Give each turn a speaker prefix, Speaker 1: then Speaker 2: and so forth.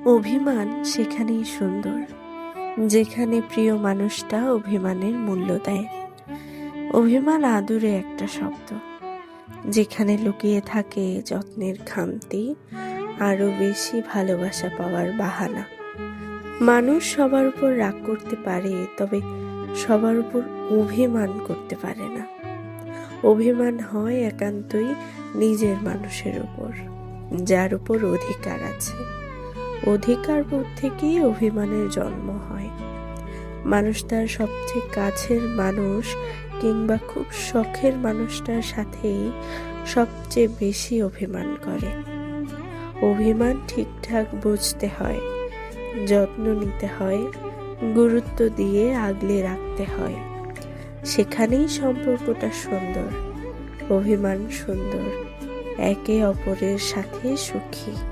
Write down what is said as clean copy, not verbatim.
Speaker 1: অভিমান সেখানেই সুন্দর, যেখানে প্রিয় মানুষটা অভিমানের মূল্য দেয়। অভিমান আদুরে একটা শব্দ, যেখানে লুকিয়ে থাকে যত্নের খামতি, আরো বেশি ভালোবাসা পাওয়ার বাহানা। মানুষ সবার উপর রাগ করতে পারে, তবে সবার উপর অভিমান করতে পারে না। অভিমান হয় একান্তই নিজের মানুষের উপর, যার উপর অধিকার আছে। অধিকার বোধ থেকেই অভিমানের জন্ম হয়। মানুষ তার সবচেয়ে কাছের মানুষ কিংবা খুব শখের মানুষটার সাথেই সবচেয়ে বেশি অভিমান করে। অভিমান ঠিকঠাক বুঝতে হয়, যত্ন নিতে হয়, গুরুত্ব দিয়ে আগলে রাখতে হয়। সেখানেই সম্পর্কটা সুন্দর, অভিমান সুন্দর, একে অপরের সাথে সুখী।